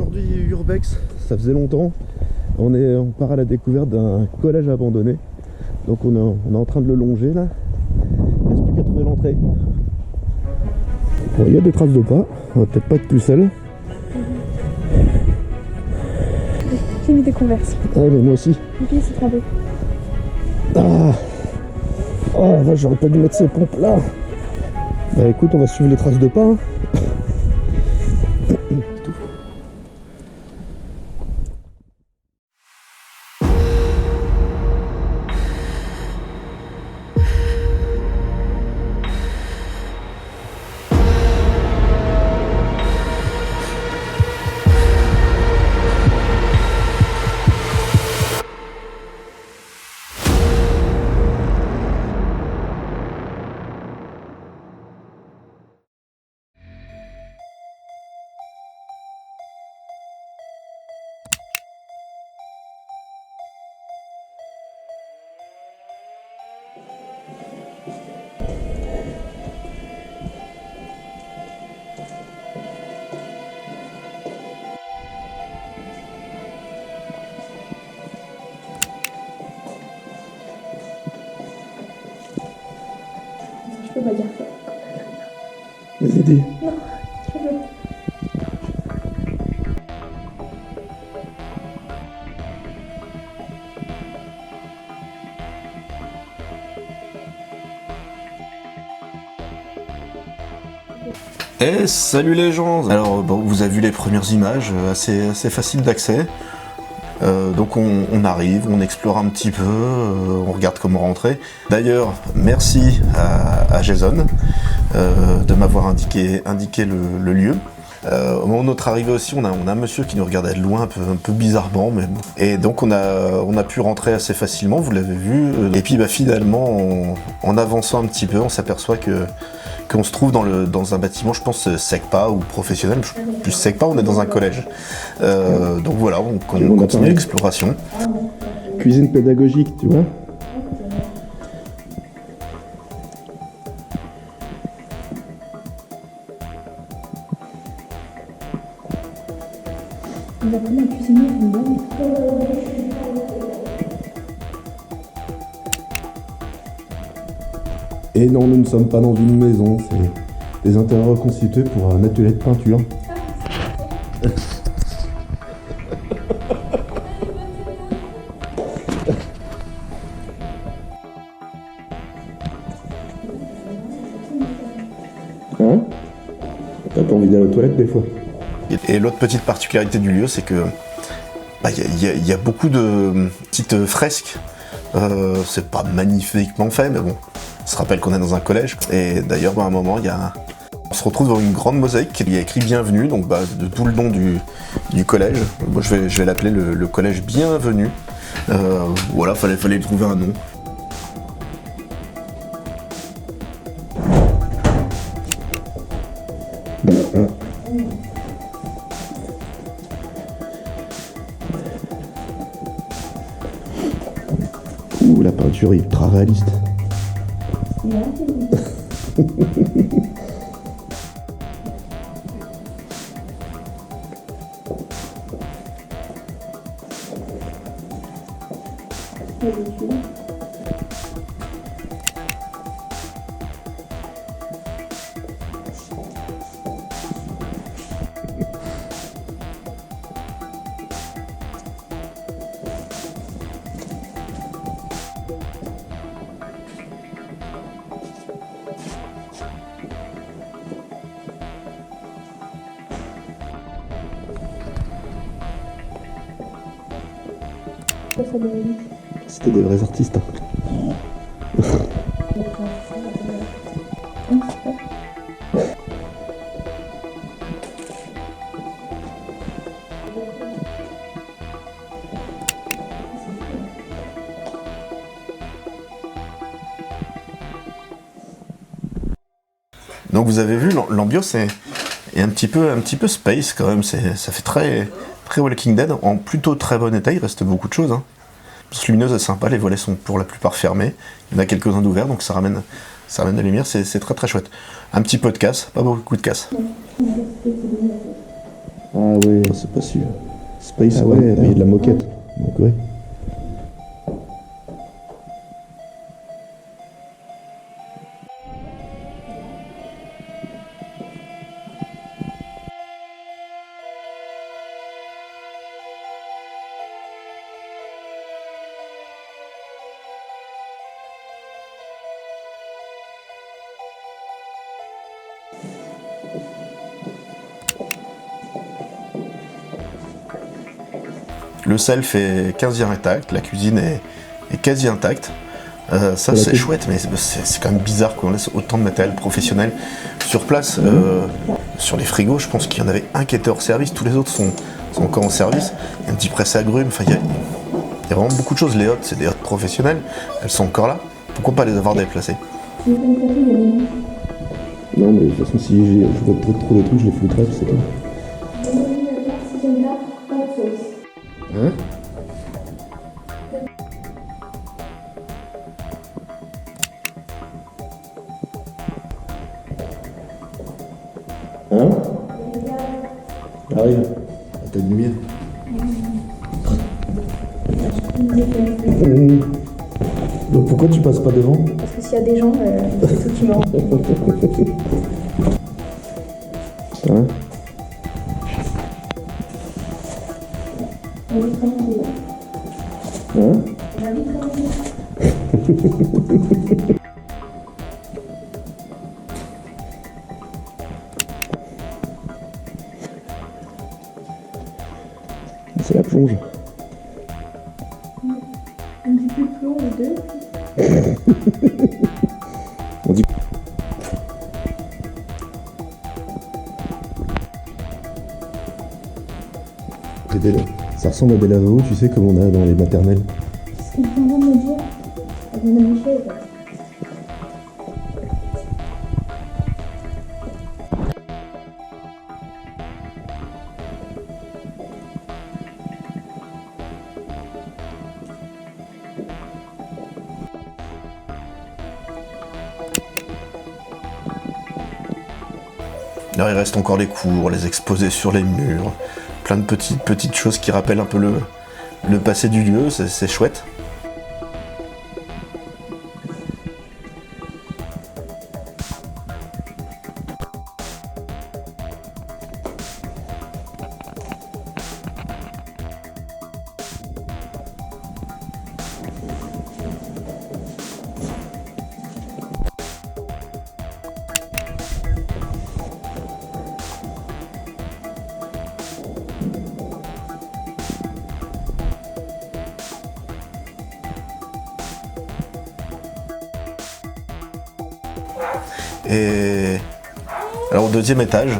aujourd'hui Urbex, ça faisait longtemps. On part à la découverte d'un collège abandonné. Donc on est en train de le longer là. Il ne reste plus qu'à trouver l'entrée. Bon, il y a des traces de pas, on va peut-être pas être plus seul. J'ai mis des converses. Ah mais moi aussi. Le pied s'est trempé. Ah oh la vache, j'aurais pas dû mettre ces pompes là. Bah écoute, on va suivre les traces de pas. Hein. Je peux pas dire ça. Vas-y, dis. Non, je veux. Et salut les gens. Alors bon, vous avez vu les premières images, assez facile d'accès. Donc on arrive, on explore un petit peu, on regarde comment rentrer. D'ailleurs, merci à Jason de m'avoir indiqué le lieu. Au moment de notre arrivée aussi, on a un monsieur qui nous regardait de loin un peu bizarrement, mais bon. Et donc on a pu rentrer assez facilement, vous l'avez vu. Et puis bah, finalement, en avançant un petit peu, on s'aperçoit qu'on se trouve dans un bâtiment, je pense SECPA ou professionnel, plus SECPA, on est dans un collège. Donc voilà, on continue l'exploration. Cuisine pédagogique, tu vois. On va prendre la cuisinière une bonne. Et non, nous ne sommes pas dans une maison, c'est des intérieurs constitués pour un atelier de peinture. Hein? T'as pas envie d'aller aux toilettes des fois? Et l'autre petite particularité du lieu, c'est que y a beaucoup de petites fresques. C'est pas magnifiquement fait, mais bon, on se rappelle qu'on est dans un collège. Et d'ailleurs, à un moment, on se retrouve dans une grande mosaïque qui y a écrit Bienvenue, donc de tout le nom du collège. Moi, je vais l'appeler le collège Bienvenue. Voilà, fallait trouver un nom. Ouh, la peinture est ultra réaliste. C'était des vrais artistes. Hein. Donc vous avez vu, l'ambiance est un petit peu space quand même. Ça fait très Walking Dead, en plutôt très bon état. Il reste beaucoup de choses. Hein. La lumineuse est sympa, les volets sont pour la plupart fermés. Il y en a quelques-uns d'ouverts, donc ça ramène la lumière. C'est très très chouette. Un petit peu de casse, pas beaucoup de casse. Ah ouais. Oh, c'est pas sûr. Space Ah ouais, One. mais il y a de la moquette. Donc ouais. Le self est quasi intact, la cuisine est quasi intacte. Ça Voilà, c'est tout. chouette, mais c'est quand même bizarre qu'on laisse autant de matériel professionnel sur place. Sur les frigos, je pense qu'il y en avait un qui était hors service, tous les autres sont encore en service. Il y a un petit presse agrumes, enfin il y a vraiment beaucoup de choses. Les hottes, c'est des hottes professionnelles, elles sont encore là. Pourquoi pas les avoir déplacées? Tu veux une café, il y a des noms. Non, mais de toute façon, si je vois trop de trucs, je les fous bref, c'est tout. Si j'aime pas, pas de sauce. Hein? Hein? Arrive. À ta lumière. Donc pourquoi tu passes pas devant? Parce que s'il y a des gens, c'est tout qui me rend. Hein? On va vite remonter. Hein? On va vite remonter. C'est la plonge. On dit plus plomb, les deux. On dit. Ça ressemble à des lavabos, tu sais, comme on a dans les maternelles. Ce qu'il vient de me dire, elle vient de me dire, Alors il reste encore les cours, les exposés sur les murs, plein de petites choses qui rappellent un peu le passé du lieu, c'est chouette. Et alors au deuxième étage,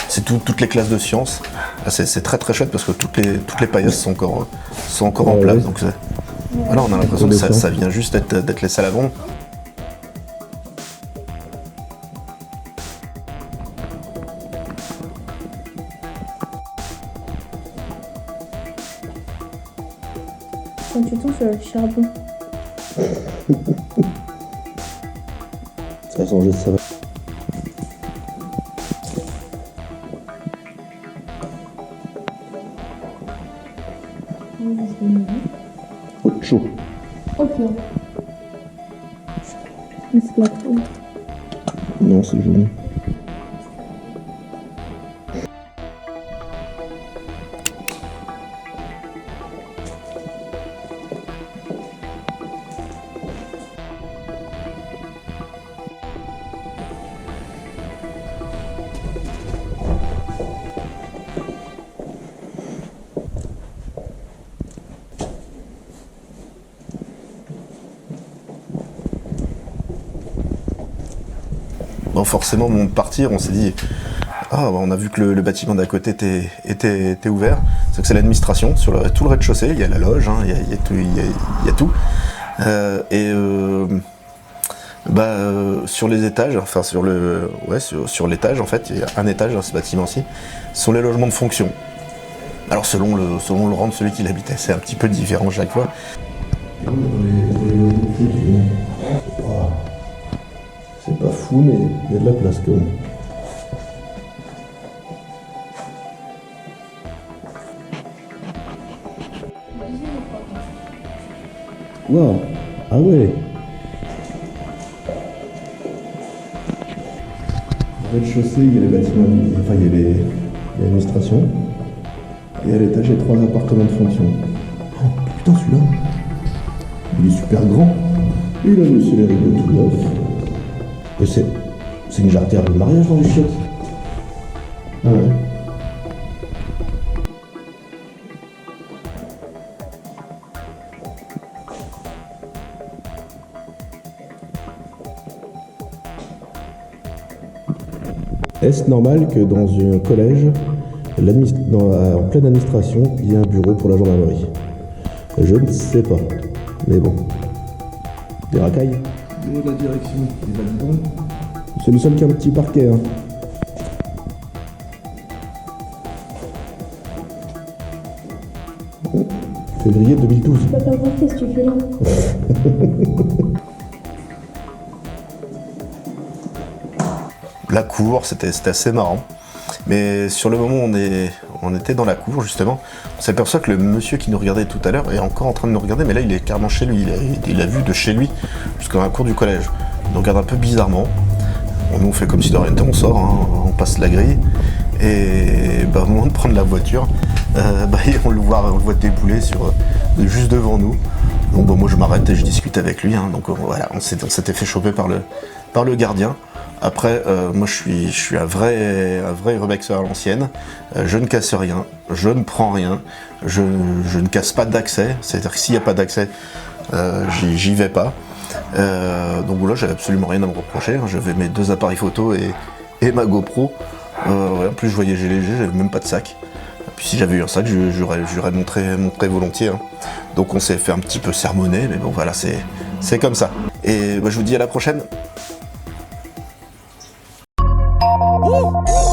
c'est toutes les classes de sciences. Là, c'est très très chouette parce que toutes les paillasses sont encore en place. Ouais. Donc voilà, on a l'impression que ça vient juste d'être laissé à l'avant. quand tu tombes sur le charbon. Ça va changer, ça va. Oh, chaud. Ok. Mais c'est pas trop. Non, c'est joli. Bon, forcément, au moment de partir, on s'est dit, ah, bah, on a vu que le bâtiment d'à côté était ouvert. C'est que c'est l'administration, sur tout le rez-de-chaussée, il y a la loge, hein, il y a tout. Sur les étages, enfin sur l'étage, en fait, il y a un étage dans ce bâtiment-ci, ce sont les logements de fonction. Alors selon le rang de celui qui l'habitait, c'est un petit peu différent chaque fois. C'est pas fou, mais il y a de la place quand même. Waouh. Ah ouais. Au rez-de-chaussée, il y a les bâtiments, enfin il y a l'administration. Et à l'étage, il y a 3 appartements de fonction. Oh putain, celui-là, il est super grand. Il a laissé les rideaux tout neufs. Et c'est une jarretière de mariage dans les chiottes. Ah ouais. Est-ce normal que dans un collège, en pleine administration, il y ait un bureau pour la gendarmerie? Je ne sais pas. Mais bon. Des racailles. Bureau de la direction, des validants. C'est le seul qui a un petit parquet. Hein. Oh, février 2012. Papa, qu'est-ce que tu fais là? La cour, c'était assez marrant. Mais sur le moment où on était dans la cour, justement, on s'aperçoit que le monsieur qui nous regardait tout à l'heure est encore en train de nous regarder, mais là, il est carrément chez lui. Il a vu de chez lui jusqu'à la cour du collège. Il nous regarde un peu bizarrement. Nous, on fait comme si de rien n'était, on sort, hein, on passe la grille. Et au moment de prendre la voiture, on le voit débouler juste devant nous. Donc moi, je m'arrête et je discute avec lui. Hein, donc voilà, on s'était fait choper par le gardien. Après, moi je suis un vrai urbex à l'ancienne. Je ne casse rien, je ne prends rien, je ne casse pas d'accès. C'est-à-dire que s'il n'y a pas d'accès, j'y vais pas. Donc voilà, j'avais absolument rien à me reprocher. Hein. J'avais mes 2 appareils photo et ma GoPro. En plus je voyageais léger, j'avais même pas de sac. Puis si j'avais eu un sac, j'aurais montré volontiers. Hein. Donc on s'est fait un petit peu sermonner, mais bon voilà, c'est comme ça. Et je vous dis à la prochaine. Ouh.